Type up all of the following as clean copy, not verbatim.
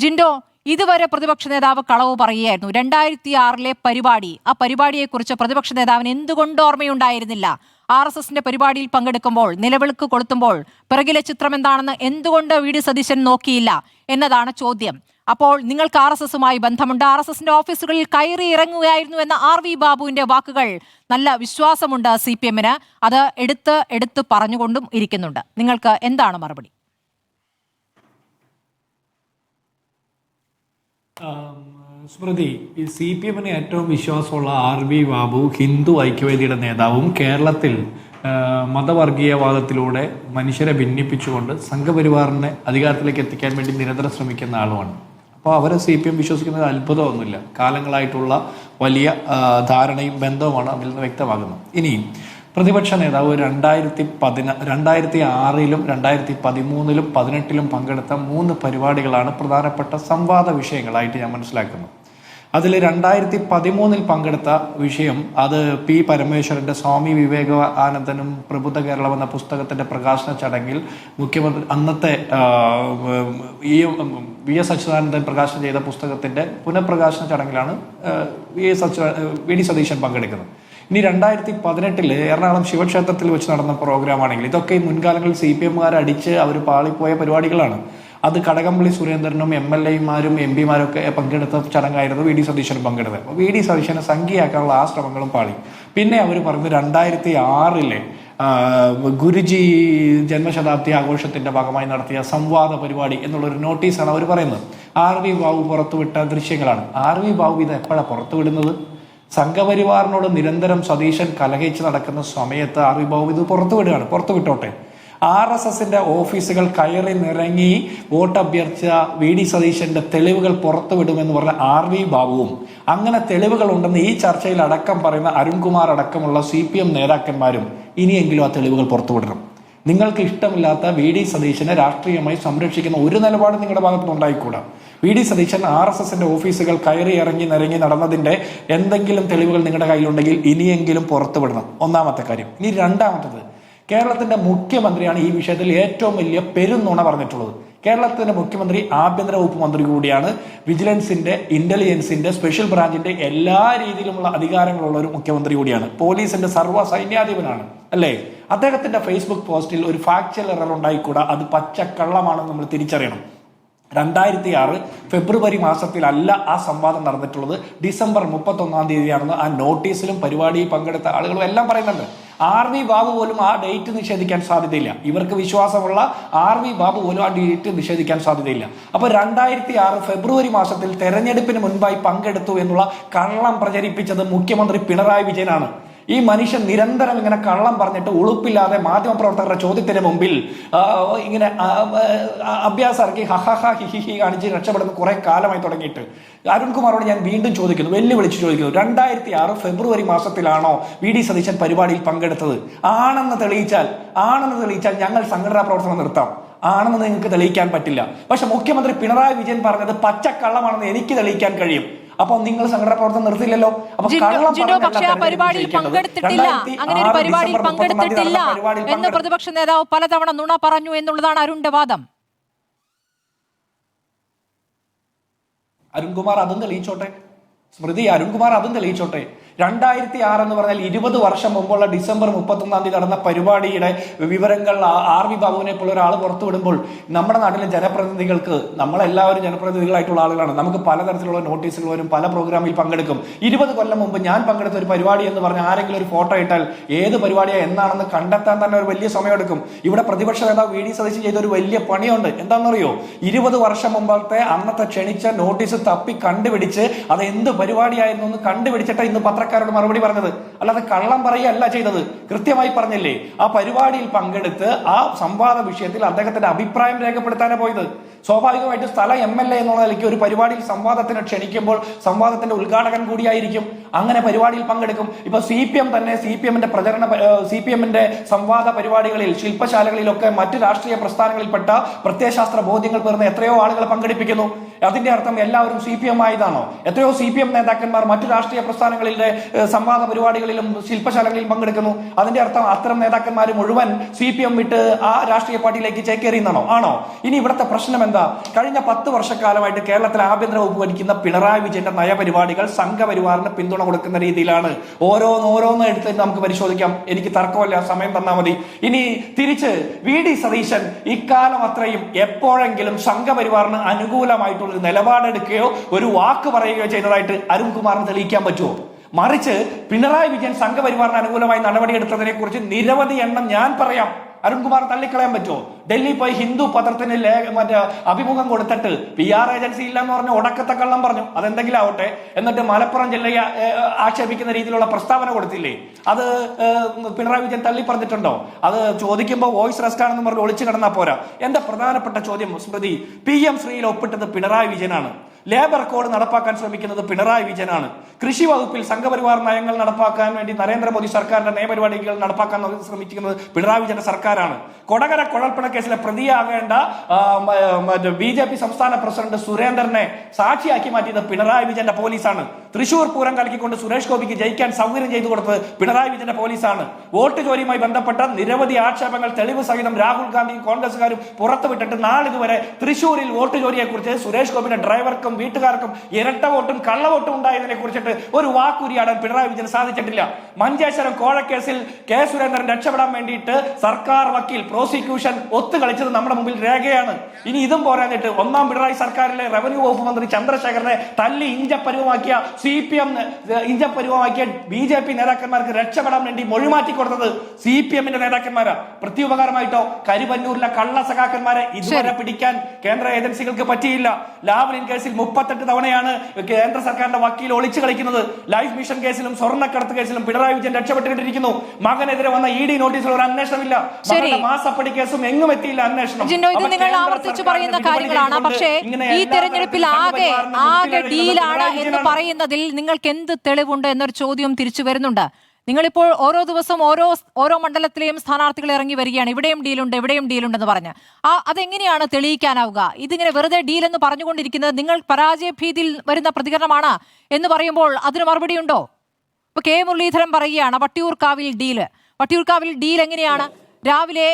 ജിൻഡോ, ഇതുവരെ പ്രതിപക്ഷ നേതാവ് കളവ് പറയുകയായിരുന്നു. 2006 പരിപാടി, ആ പരിപാടിയെക്കുറിച്ച് പ്രതിപക്ഷ നേതാവിന് എന്തുകൊണ്ട് ഓർമ്മയുണ്ടായിരുന്നില്ല? RSSന്റെ പരിപാടിയിൽ പങ്കെടുക്കുമ്പോൾ, നിലവിളക്ക് കൊളുത്തുമ്പോൾ പിറകിലെ ചിത്രം എന്താണെന്ന് എന്തുകൊണ്ട് വി ഡി സതീശൻ നോക്കിയില്ല എന്നതാണ് ചോദ്യം. അപ്പോൾ നിങ്ങൾക്ക് RSSുമായി ബന്ധമുണ്ട്, RSSന്റെ ഓഫീസുകളിൽ കയറി ഇറങ്ങുകയായിരുന്നു എന്ന RV ബാബുവിന്റെ വാക്കുകൾ നല്ല വിശ്വാസമുണ്ട് CPM-ന്. അത് എടുത്ത് പറഞ്ഞുകൊണ്ടും ഇരിക്കുന്നുണ്ട്. നിങ്ങൾക്ക് എന്താണ് മറുപടി? സ്മൃതി, ഈ CPM-ന് ഏറ്റവും വിശ്വാസമുള്ള RV ബാബു ഹിന്ദു ഐക്യവേദിയുടെ നേതാവും കേരളത്തിൽ മതവർഗീയവാദത്തിലൂടെ മനുഷ്യരെ ഭിന്നിപ്പിച്ചുകൊണ്ട് സംഘപരിവാറിനെ അധികാരത്തിലേക്ക് എത്തിക്കാൻ വേണ്ടി നിരന്തരം ശ്രമിക്കുന്ന ആളുമാണ്. അപ്പോൾ അവരെ CPM വിശ്വസിക്കുന്നത് അത്ഭുതമൊന്നുമില്ല. കാലങ്ങളായിട്ടുള്ള വലിയ ധാരണയും ബന്ധവുമാണ് അതിൽ നിന്ന് വ്യക്തമാകുന്നത്. ഇനി പ്രതിപക്ഷ നേതാവ് 2006-ലും 2013-ലും 2018-ലും പങ്കെടുത്ത 3 പരിപാടികളാണ് പ്രധാനപ്പെട്ട സംവാദ വിഷയങ്ങളായിട്ട് ഞാൻ മനസ്സിലാക്കുന്നത്. അതിൽ 2013-ൽ പങ്കെടുത്ത വിഷയം അത് P. പരമേശ്വരന്റെ സ്വാമി വിവേകാനന്ദനും പ്രബുദ്ധ കേരളം എന്ന പുസ്തകത്തിന്റെ പ്രകാശന ചടങ്ങിൽ മുഖ്യമന്ത്രി അന്നത്തെ VS അച്യുതാനന്ദൻ പ്രകാശനം ചെയ്ത പുസ്തകത്തിന്റെ പുനഃപ്രകാശന ചടങ്ങിലാണ് വി ഡി സതീശൻ പങ്കെടുക്കുന്നത്. ഇനി 2018-ല് എറണാകുളം ശിവക്ഷേത്രത്തിൽ വെച്ച് നടന്ന പ്രോഗ്രാമാണെങ്കിൽ ഇതൊക്കെ മുൻകാലങ്ങളിൽ CPM-കാർ അടിച്ച് അവർ പാളിപ്പോയ പരിപാടികളാണ്. അത് കടകംപള്ളി സുരേന്ദ്രനും MLA-മാരും MP-മാരും ഒക്കെ പങ്കെടുത്ത ചടങ്ങായിരുന്നു വി ഡി സതീശൻ പങ്കെടുത്തത്. അപ്പോൾ വി ഡി സതീശനെ സംഖ്യയാക്കാനുള്ള ആ ശ്രമങ്ങളും പാളി. പിന്നെ അവർ പറഞ്ഞു 2006-ലെ ഗുരുജി ജന്മശതാബ്ദി ആഘോഷത്തിന്റെ ഭാഗമായി നടത്തിയ സംവാദ പരിപാടി എന്നുള്ളൊരു നോട്ടീസാണ് അവർ പറയുന്നത്. RV ബാബു പുറത്തുവിട്ട ദൃശ്യങ്ങളാണ്. RV ബാബു ഇത് എപ്പോഴാണ് പുറത്തുവിടുന്നത്? സംഘപരിവാറിനോട് നിരന്തരം സതീശൻ കലഹിച്ച് നടക്കുന്ന സമയത്ത് RV ബാബു ഇത് പുറത്തുവിടുകയാണ്. പുറത്തുവിട്ടോട്ടെ. RSSന്റെ ഓഫീസുകൾ കയറി നിറങ്ങി വോട്ട് അഭ്യർത്ഥിച്ച വി ഡി സതീശന്റെ തെളിവുകൾ പുറത്തുവിടുമെന്ന് പറഞ്ഞ RV ബാബുവും അങ്ങനെ തെളിവുകൾ ഉണ്ടെന്ന് ഈ ചർച്ചയിൽ അടക്കം പറയുന്ന അരുൺകുമാർ അടക്കമുള്ള CPM നേതാക്കന്മാരും ഇനിയെങ്കിലും ആ തെളിവുകൾ പുറത്തുവിടണം. നിങ്ങൾക്ക് ഇഷ്ടമില്ലാത്ത വി ഡി സതീശനെ രാഷ്ട്രീയമായി സംരക്ഷിക്കുന്ന ഒരു നിലപാട് നിങ്ങളുടെ ഭാഗത്തുനിന്ന് ഉണ്ടായിക്കൂടാ. വി ഡി സതീശൻ RSSന്റെ ഓഫീസുകൾ കയറി ഇറങ്ങി നിരങ്ങി നടന്നതിന്റെ എന്തെങ്കിലും തെളിവുകൾ നിങ്ങളുടെ കയ്യിലുണ്ടെങ്കിൽ ഇനിയെങ്കിലും പുറത്തുവിടണം. ഒന്നാമത്തെ കാര്യം. ഇനി രണ്ടാമത്തത്, കേരളത്തിന്റെ മുഖ്യമന്ത്രിയാണ് ഈ വിഷയത്തിൽ ഏറ്റവും വലിയ പെരുന്നുണ പറഞ്ഞിട്ടുള്ളത്. കേരളത്തിന്റെ മുഖ്യമന്ത്രി ആഭ്യന്തര വകുപ്പ് മന്ത്രി കൂടിയാണ്. വിജിലൻസിന്റെ, ഇന്റലിജൻസിന്റെ, സ്പെഷ്യൽ ബ്രാഞ്ചിന്റെ എല്ലാ രീതിയിലുമുള്ള അധികാരങ്ങളുള്ള ഒരു മുഖ്യമന്ത്രി കൂടിയാണ്. പോലീസിന്റെ സർവ്വ സൈന്യാധിപനാണ്, അല്ലേ? അദ്ദേഹത്തിന്റെ ഫേസ്ബുക്ക് പോസ്റ്റിൽ ഒരു ഫാക്ച്വൽ എറർ ഉണ്ടായിക്കൂടാ. അത് പച്ചക്കള്ളമാണെന്ന് നമ്മൾ തിരിച്ചറിയണം. 2006 ഫെബ്രുവരി മാസത്തിലല്ല ആ സംവാദം നടന്നിട്ടുള്ളത്. ഡിസംബർ 31-ാം തീയതിയാണെന്ന് ആ നോട്ടീസിലും പരിപാടിയിൽ പങ്കെടുത്ത ആളുകളും എല്ലാം പറയുന്നുണ്ട്. RV ബാബു പോലും ആ ഡേറ്റ് നിഷേധിക്കാൻ സാധ്യതയില്ല. ഇവർക്ക് വിശ്വാസമുള്ള RV ബാബു പോലും ആ ഡേറ്റ് നിഷേധിക്കാൻ സാധ്യതയില്ല. അപ്പൊ 2006 ഫെബ്രുവരി മാസത്തിൽ തെരഞ്ഞെടുപ്പിന് മുൻപായി പങ്കെടുത്തു എന്നുള്ള കള്ളം പ്രചരിപ്പിച്ചത് മുഖ്യമന്ത്രി പിണറായി വിജയനാണ്. ഈ മനുഷ്യൻ നിരന്തരം ഇങ്ങനെ കള്ളം പറഞ്ഞിട്ട് ഉളുപ്പില്ലാതെ മാധ്യമപ്രവർത്തകരുടെ ചോദ്യത്തിന് മുമ്പിൽ ഇങ്ങനെ അഭ്യാസം ഇറക്കി ഹിഹി കാണിച്ച് രക്ഷപ്പെടുന്ന കുറെ കാലമായി തുടങ്ങിയിട്ട് അരുൺകുമാറോട് ഞാൻ വീണ്ടും ചോദിക്കുന്നു, വെല്ലുവിളിച്ച് ചോദിക്കുന്നു, 2006 ഫെബ്രുവരി മാസത്തിലാണോ വി ഡി സതീശൻ പരിപാടിയിൽ പങ്കെടുത്തത്? ആണെന്ന് തെളിയിച്ചാൽ ഞങ്ങൾ സംഘടനാ പ്രവർത്തനം നിർത്താം. ആണെന്ന് നിങ്ങൾക്ക് തെളിയിക്കാൻ പറ്റില്ല. പക്ഷെ മുഖ്യമന്ത്രി പിണറായി വിജയൻ പറഞ്ഞത് പച്ചക്കള്ളമാണെന്ന് എനിക്ക് തെളിയിക്കാൻ കഴിയും. അപ്പൊ നിങ്ങൾ സംഘടനാ പ്രവർത്തനം നിർത്തില്ലല്ലോ. എന്ന് പ്രതിപക്ഷ നേതാവ് പലതവണ നുണ പറഞ്ഞു എന്നുള്ളതാണ് അരുണിന്റെ വാദം. അരുൺകുമാർ അതും തെളിയിച്ചോട്ടെ. സ്മൃതി, അരുൺകുമാർ അതും തെളിയിച്ചോട്ടെ. 2006 എന്ന് പറഞ്ഞാൽ 20 വർഷം മുമ്പുള്ള ഡിസംബർ 31-ാം തീയതി നടന്ന പരിപാടിയുടെ വിവരങ്ങൾ RV ബാബുവിനെ പോലെ ഒരാൾ പുറത്തുവിടുമ്പോൾ നമ്മുടെ നാട്ടിലെ ജനപ്രതിനിധികൾക്ക്, നമ്മളെല്ലാവരും ജനപ്രതിനിധികളായിട്ടുള്ള ആളുകളാണ്, നമുക്ക് പലതരത്തിലുള്ള നോട്ടീസുകൾ വരും, പല പ്രോഗ്രാമിൽ പങ്കെടുക്കും. 20 കൊല്ലം മുമ്പ് ഞാൻ പങ്കെടുത്ത ഒരു പരിപാടി എന്ന് പറഞ്ഞാൽ ആരെങ്കിലും ഒരു ഫോട്ടോ ഇട്ടാൽ ഏത് പരിപാടിയാണ് എന്നാണെന്ന് കണ്ടെത്താൻ തന്നെ ഒരു വലിയ സമയമെടുക്കും. ഇവിടെ പ്രതിപക്ഷ നേതാവ് വി ഡി സതീശൻ ചെയ്ത ഒരു വലിയ പണിയുണ്ട്. എന്താണെന്നറിയോ? 20 വർഷം മുമ്പത്തെ അന്നത്തെ ക്ഷണിച്ച നോട്ടീസ് തപ്പി കണ്ടുപിടിച്ച് അത് എന്ത് പരിപാടിയായിരുന്നു എന്ന് കണ്ടുപിടിച്ചിട്ട് ഇന്ന് പത്രക്കാരോട് മറുപടി പറഞ്ഞത്. അല്ലാതെ കള്ളം പറയുകയല്ല ചെയ്തത്. കൃത്യമായി പറഞ്ഞില്ലേ, ആ പരിപാടിയിൽ പങ്കെടുത്ത് ആ സംവാദ വിഷയത്തിൽ അദ്ദേഹത്തിന്റെ അഭിപ്രായം രേഖപ്പെടുത്താനാണ് പോയത്. സ്വാഭാവികമായിട്ട് സ്ഥല MLA എന്നുള്ള നിലയ്ക്ക് ഒരു പരിപാടിയിൽ സംവാദത്തിന് ക്ഷണിക്കുമ്പോൾ സംവാദത്തിന്റെ ഉദ്ഘാടകൻ കൂടിയായിരിക്കും. അങ്ങനെ പരിപാടിയിൽ പങ്കെടുക്കും. ഇപ്പൊ CPM തന്നെ CPMന്റെ സംവാദ പരിപാടികളിൽ, ശില്പശാലകളിലൊക്കെ മറ്റ് രാഷ്ട്രീയ പ്രസ്ഥാനങ്ങളിൽപ്പെട്ട പ്രത്യയശാസ്ത്ര ബോധ്യങ്ങൾ പേർന്ന എത്രയോ ആളുകളെ പങ്കെടുപ്പിക്കുന്നു. അതിന്റെ അർത്ഥം എല്ലാവരും CPM ആയതാണോ? എത്രയോ CPM നേതാക്കന്മാർ മറ്റു രാഷ്ട്രീയ പ്രസ്ഥാനങ്ങളിലെ സംവാദ പരിപാടികളിലും ശില്പശാലകളിലും പങ്കെടുക്കുന്നു. അതിന്റെ അർത്ഥം അത്തരം നേതാക്കന്മാർ മുഴുവൻ CPM വിട്ട് ആ രാഷ്ട്രീയ പാർട്ടിയിലേക്ക് ചേക്കേറിയെന്നാണോ? ആണോ? ഇനി ഇവിടുത്തെ പ്രശ്നം എന്താ? കഴിഞ്ഞ 10 വർഷക്കാലമായിട്ട് കേരളത്തിലെ ആഭ്യന്തര വകുപ്പ് ഭരിക്കുന്ന പിണറായി വിജയന്റെ നയപരിപാടികൾ സംഘപരിവാറിന് പിന്തുണ കൊടുക്കുന്ന രീതിയിലാണ്. ഓരോന്ന് എടുത്ത് നമുക്ക് പരിശോധിക്കാം. എനിക്ക് തർക്കമല്ല, സമയം തന്നാൽ മതി. ഇനി തിരിച്ച് VD സതീശൻ ഇക്കാലം അത്രയും എപ്പോഴെങ്കിലും സംഘപരിവാറിന് അനുകൂലമായിട്ടുള്ള ഒരു നിലപാടെടുക്കുകയോ ഒരു വാക്ക് പറയുകയോ ചെയ്തതായിട്ട് അരുൺകുമാറിന് തെളിയിക്കാൻ പറ്റുമോ? മറിച്ച് പിണറായി വിജയൻ സംഘപരിവാറിന് അനുകൂലമായി നടപടിയെടുത്തതിനെ കുറിച്ച് നിരവധി എണ്ണം ഞാൻ പറയാം. അരുൺകുമാർ തള്ളിക്കളയാൻ പറ്റുമോ? ഡൽഹി പോയി ഹിന്ദു പത്രത്തിന് മറ്റേ അഭിമുഖം കൊടുത്തിട്ട് PR ഏജൻസി ഇല്ലെന്ന് പറഞ്ഞ് ഉടക്കത്തെ കള്ളം പറഞ്ഞു. അതെന്തെങ്കിലും ആവട്ടെ. എന്നിട്ട് മലപ്പുറം ജില്ലയെ ആക്ഷേപിക്കുന്ന രീതിയിലുള്ള പ്രസ്താവന കൊടുത്തില്ലേ? അത് പിണറായി വിജയൻ തള്ളി പറഞ്ഞിട്ടുണ്ടോ? അത് ചോദിക്കുമ്പോൾ വോയിസ് റെസ്റ്റ് ആണെന്ന് പറഞ്ഞ് ഒളിച്ചു കിടന്നാൽ പോരാ. എന്റെ പ്രധാനപ്പെട്ട ചോദ്യം സ്മൃതി, PM ശ്രീയിൽ ഒപ്പിട്ടത് പിണറായി വിജയനാണ്. ലേബർ കോഡ് നടപ്പാക്കാൻ ശ്രമിക്കുന്നത് പിണറായി വിജയനാണ്. കൃഷി വകുപ്പിൽ സംഘപരിവാർ നയങ്ങൾ നടപ്പാക്കാൻ വേണ്ടി നരേന്ദ്രമോദി സർക്കാരിന്റെ നയപരിപാടികൾ നടപ്പാക്കാൻ ശ്രമിക്കുന്നത് പിണറായി വിജയന്റെ സർക്കാരാണ്. കൊടകര കുഴൽപ്പണ കേസിലെ പ്രതിയാകേണ്ട BJP സംസ്ഥാന പ്രസിഡന്റ് സുരേന്ദ്രനെ സാക്ഷിയാക്കി മാറ്റിയത് പിണറായി വിജയന്റെ പോലീസാണ്. തൃശൂർ പൂരം കലക്കിക്കൊണ്ട് സുരേഷ് ഗോപിക്ക് ജയിക്കാൻ സൗകര്യം ചെയ്തു കൊടുത്തത് പിണറായി വിജയന്റെ പോലീസാണ്. വോട്ട് ചോരിയുമായി ബന്ധപ്പെട്ട നിരവധി ആക്ഷേപങ്ങൾ തെളിവ് സഹിതം രാഹുൽ ഗാന്ധിയും കോൺഗ്രസുകാരും പുറത്തുവിട്ടിട്ട് നാളിതുവരെ തൃശൂരിൽ വോട്ട് ചോരിയെ കുറിച്ച് സുരേഷ് ഗോപിയുടെ ഡ്രൈവർക്കും വീട്ടുകാർക്കും ഇരട്ട വോട്ടും കള്ളവോട്ടും ഉണ്ടായതിനെ കുറിച്ചിട്ട് ഒരു വാക്കുരിയാടാൻ പിണറായി വിജയൻ സാധിച്ചിട്ടില്ല. മഞ്ചേശ്വരം കോഴക്കേസിൽ K. സുരേന്ദ്രൻ രക്ഷപ്പെടാൻ വേണ്ടിയിട്ട് സർക്കാർ വക്കീൽ പ്രോസിക്യൂഷൻ ഒത്തുകളിച്ചത് നമ്മുടെ മുമ്പിൽ രേഖയാണ്. ഇനി ഇതും പോരാഞ്ഞിട്ട് ഒന്നാം പിണറായി സർക്കാരിലെ റവന്യൂ വകുപ്പ് മന്ത്രി ചന്ദ്രശേഖരനെ തല്ലി ഇഞ്ചപ്പരുവമാക്കിയ CPM ഇഞ്ചപ്പരുവമാക്കിയ BJP നേതാക്കന്മാർക്ക് രക്ഷപ്പെടാൻ വേണ്ടി മൊഴിമാറ്റി കൊടുത്തത് CPM-ന്റെ നേതാക്കന്മാരാ. പ്രത്യുപകാരമായിട്ടോ കരിവന്നൂരിലെ കള്ള സഖാക്കന്മാരെ ഇതുവരെ പിടിക്കാൻ കേന്ദ്ര ഏജൻസികൾക്ക് പറ്റിയില്ല. ലാവ്ലിൻ കേസിൽ 38 തവണയാണ് കേന്ദ്ര സർക്കാരിന്റെ വക്കീൽ ഒളിച്ചു കളിക്കുന്നത്. ലൈഫ് മിഷൻ കേസിലും സ്വർണ്ണക്കടത്ത് കേസിലും പിണറായി വിജയൻ രക്ഷപ്പെട്ടിരിക്കുന്നു. മകനെതിരെ വന്ന ED നോട്ടീസിൽ ഒരു അന്വേഷണമില്ല. മാസപ്പടി കേസും എങ്ങും എത്തിയില്ല അന്വേഷണം. ഇത് നിങ്ങൾ ആവർത്തിച്ചു പറയുന്ന കാര്യങ്ങളാണ്. പക്ഷേ ഈ തെരഞ്ഞെടുപ്പിൽ ആകെ ഡീലാണ് എന്ന് പറയുന്നതിൽ നിങ്ങൾക്ക് എന്ത് തെളിവുണ്ട് എന്നൊരു ചോദ്യം തിരിച്ചു വരുന്നുണ്ട്. നിങ്ങളിപ്പോൾ ഓരോ ദിവസം ഓരോ മണ്ഡലത്തിലെയും സ്ഥാനാർത്ഥികൾ ഇറങ്ങി വരികയാണ്. ഇവിടെയും ഡീലുണ്ടെന്ന് പറഞ്ഞ് അതെങ്ങനെയാണ് തെളിയിക്കാനാവുക? ഇതിങ്ങനെ വെറുതെ ഡീൽ എന്ന് പറഞ്ഞുകൊണ്ടിരിക്കുന്നത് നിങ്ങൾ പരാജയ ഭീതിയിൽ വരുന്ന പ്രതികരണമാണ് എന്ന് പറയുമ്പോൾ അതിന് മറുപടിയുണ്ടോ? ഇപ്പൊ K. മുരളീധരൻ പറയുകയാണ് വട്ടിയൂർക്കാവിൽ ഡീൽ എങ്ങനെയാണ്? രാവിലെ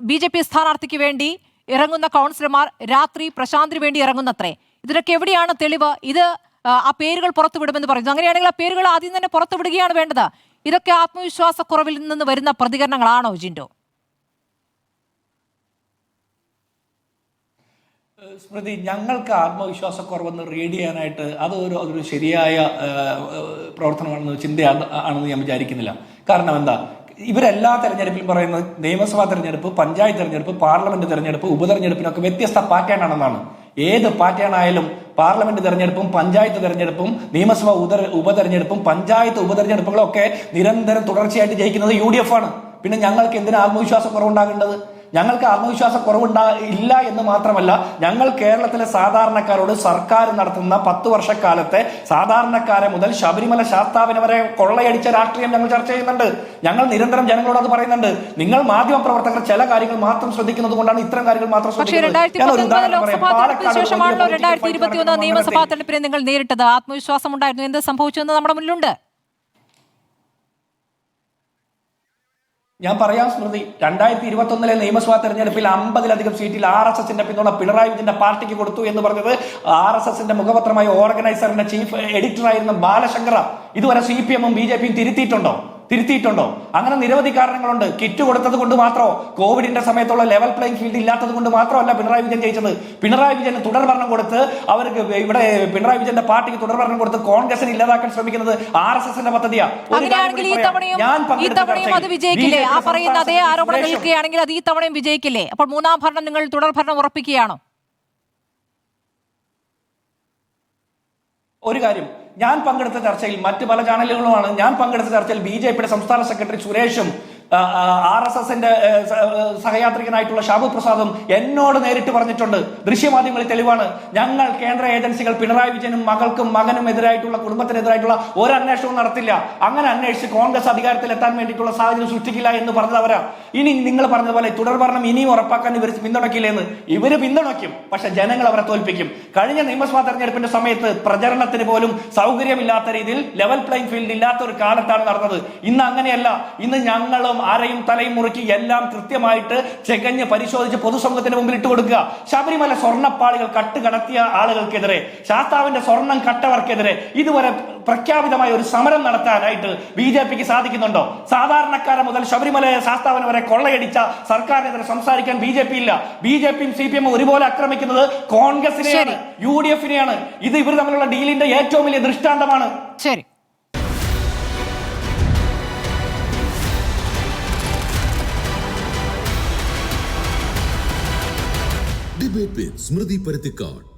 BJP സ്ഥാനാർത്ഥിക്ക് വേണ്ടി ഇറങ്ങുന്ന കൗൺസിലർമാർ രാത്രി പ്രശാന്തിന് വേണ്ടി ഇറങ്ങുന്നത്രേ. ഇതിനൊക്കെ എവിടെയാണ് തെളിവ്? ഇത് ആ പേരുകൾ പുറത്തുവിടുമെന്ന് പറയുന്നു. അങ്ങനെയാണെങ്കിൽ ആ പേരുകൾ ആദ്യം തന്നെ പുറത്തുവിടുകയാണ് വേണ്ടത്. ഇതൊക്കെ ആത്മവിശ്വാസക്കുറവിൽ നിന്ന് വരുന്ന പ്രതികരണങ്ങളാണോ ജിൻഡോ? സ്മൃതി, ഞങ്ങൾക്ക് ആത്മവിശ്വാസക്കുറവെന്ന് റീഡ് ചെയ്യാനായിട്ട് അതൊരു ശരിയായ പ്രവർത്തനമാണെന്ന് ചിന്തയാണെന്ന് ഞാൻ വിചാരിക്കുന്നില്ല. കാരണം എന്താ, ഇവരെല്ലാ തെരഞ്ഞെടുപ്പിലും പറയുന്നത് നിയമസഭാ തെരഞ്ഞെടുപ്പ്, പഞ്ചായത്ത് തെരഞ്ഞെടുപ്പ്, പാർലമെന്റ് തെരഞ്ഞെടുപ്പ്, ഉപതെരഞ്ഞെടുപ്പിനൊക്കെ വ്യത്യസ്ത പാറ്റേൺ ആണെന്നാണ്. ഏത് പാറ്റേൺ ആയാലും പാർലമെന്റ് തെരഞ്ഞെടുപ്പും പഞ്ചായത്ത് തെരഞ്ഞെടുപ്പും നിയമസഭാ ഉപതെരഞ്ഞെടുപ്പും പഞ്ചായത്ത് ഉപതെരഞ്ഞെടുപ്പുകളും ഒക്കെ നിരന്തരം തുടർച്ചയായിട്ട് ജയിക്കുന്നത് UDF ആണ്. പിന്നെ ഞങ്ങൾക്ക് എന്തിനാ ആത്മവിശ്വാസക്കുറവുണ്ടാകേണ്ടത്? ഞങ്ങൾക്ക് ആത്മവിശ്വാസക്കുറവില്ല എന്ന് മാത്രമല്ല, ഞങ്ങൾ കേരളത്തിലെ സാധാരണക്കാരോട് സർക്കാർ നടത്തുന്ന 10 വർഷക്കാലത്തെ സാധാരണക്കാരെ മുതൽ ശബരിമല ശാസ്താവിനെ വരെ കൊള്ളയടിച്ച രാഷ്ട്രീയം ഞങ്ങൾ ചർച്ച ചെയ്യുന്നുണ്ട്. ഞങ്ങൾ നിരന്തരം ജനങ്ങളോട് അത് പറയുന്നുണ്ട്. നിങ്ങൾ മാധ്യമ പ്രവർത്തകർ ചില കാര്യങ്ങൾ മാത്രം ശ്രദ്ധിക്കുന്നത് കൊണ്ടാണ് ഇത്തരം കാര്യങ്ങൾ മാത്രം ശ്രദ്ധിക്കുന്നത്. ശേഷമാണല്ലോ 2021 നിയമസഭാ തെരഞ്ഞെടുപ്പിനെ നിങ്ങൾ നേരിട്ടത്. ആത്മവിശ്വാസം ഉണ്ടായിരുന്നു. എന്ത് സംഭവിച്ചെന്ന് നമ്മുടെ മുന്നിലുണ്ട്. ഞാൻ പറയാം സ്മൃതി, 2021 നിയമസഭാ തെരഞ്ഞെടുപ്പിൽ 50-ലധികം സീറ്റിൽ RSSന്റെ പിന്തുണ പിണറായി വിജയന്റെ പാർട്ടിക്ക് കൊടുത്തു എന്ന് പറഞ്ഞത് RSSന്റെ മുഖപത്രമായ ഓർഗനൈസറിന്റെ ചീഫ് എഡിറ്ററായിരുന്ന ബാലശങ്കറ. ഇതുവരെ CPM-ഉം BJP-യും തിരുത്തിയിട്ടുണ്ടോ? അങ്ങനെ നിരവധി കാരണങ്ങളുണ്ട്. കിറ്റ് കൊടുത്തത് കൊണ്ട് മാത്രമോ, കോവിഡിന്റെ സമയത്തുള്ള ലെവൽ പ്ലേയിങ് ഫീൽഡ് ഇല്ലാത്തത് കൊണ്ട് മാത്രമല്ല പിണറായി വിജയൻ ജയിച്ചത്. പിണറായി വിജയന് തുടർഭരണം കൊടുത്ത് അവർക്ക് ഇവിടെ പിണറായി വിജയന്റെ പാർട്ടിക്ക് തുടർഭരണം കൊടുത്ത് കോൺഗ്രസിനെ ഇല്ലാതാക്കാൻ ശ്രമിക്കുന്നത് RSSന്റെ പദ്ധതിയാ. അതേ ആരോപണം നിൽക്കുകയാണെങ്കിൽ അത് ഈ തവണയും വിജയിക്കില്ലേ? അപ്പോൾ മൂന്നാം ഭരണം നിങ്ങൾ തുടർഭരണം ഉറപ്പിക്കുകയാണോ? ഒരു കാര്യം, ഞാൻ പങ്കെടുത്ത ചർച്ചയിൽ, മറ്റ് പല ചാനലുകളുമാണ്, ഞാൻ പങ്കെടുത്ത ചർച്ചയിൽ BJP-യുടെ സംസ്ഥാന സെക്രട്ടറി സുരേഷും RSSന്റെ സഹയാത്രികനായിട്ടുള്ള ഷാബു പ്രസാദും എന്നോട് നേരിട്ട് പറഞ്ഞിട്ടുണ്ട്. ദൃശ്യമാധ്യമങ്ങളിൽ തെളിവാണ്. ഞങ്ങൾ കേന്ദ്ര ഏജൻസികൾ പിണറായി വിജയനും മകൾക്കും മകനും എതിരായിട്ടുള്ള കുടുംബത്തിനെതിരായിട്ടുള്ള ഒരു അന്വേഷണവും നടത്തില്ല. അങ്ങനെ അന്വേഷിച്ച് കോൺഗ്രസ് അധികാരത്തിൽ എത്താൻ വേണ്ടിയിട്ടുള്ള സാഹചര്യം സൃഷ്ടിക്കില്ല എന്ന് പറഞ്ഞതവരാ. ഇനി നിങ്ങൾ പറഞ്ഞതുപോലെ തുടർഭരണം ഇനിയും ഉറപ്പാക്കാൻ ഇവർ പിന്തുണയ്ക്കില്ലെന്ന്. ഇവര് പിന്തുണയ്ക്കും, പക്ഷെ ജനങ്ങൾ അവരെ തോൽപ്പിക്കും. കഴിഞ്ഞ നിയമസഭാ തെരഞ്ഞെടുപ്പിന്റെ സമയത്ത് പ്രചരണത്തിന് പോലും സൗകര്യമില്ലാത്ത രീതിയിൽ ലെവൽ പ്ലേയിങ് ഫീൽഡ് ഇല്ലാത്ത ഒരു കാലത്താണ് നടന്നത്. ഇന്ന് അങ്ങനെയല്ല. ഇന്ന് ഞങ്ങളും അരയും തലയും മുറുക്കി എല്ലാം കൃത്യമായിട്ട് ചെകഞ്ഞ് പരിശോധിച്ച് പൊതുസമൂഹത്തിന് മുമ്പിൽ ഇട്ട് കൊടുക്കുക. ശബരിമല സ്വർണ്ണപ്പാളികൾ കടത്തിയ ആളുകൾക്കെതിരെ, ശാസ്താവിന്റെ സ്വർണം കട്ടവർക്കെതിരെ ഇതുവരെ പ്രഖ്യാപിതമായ ഒരു സമരം നടത്താനായിട്ട് BJPക്ക് സാധിക്കുന്നുണ്ടോ? സാധാരണക്കാരെ മുതൽ ശബരിമല ശാസ്താവിനെ വരെ കൊള്ളയടിച്ച സർക്കാരിനെതിരെ സംസാരിക്കാൻ BJP ഇല്ല. BJPയും CPM ഒരുപോലെ ആക്രമിക്കുന്നത് കോൺഗ്രസിനെയാണ്, UDFനെയാണ്. ഇത് ഇവർ തമ്മിലുള്ള ഡീലിന്റെ ഏറ്റവും വലിയ ദൃഷ്ടാന്തമാണ്. ശരി. Debate with Smriti Parithikar.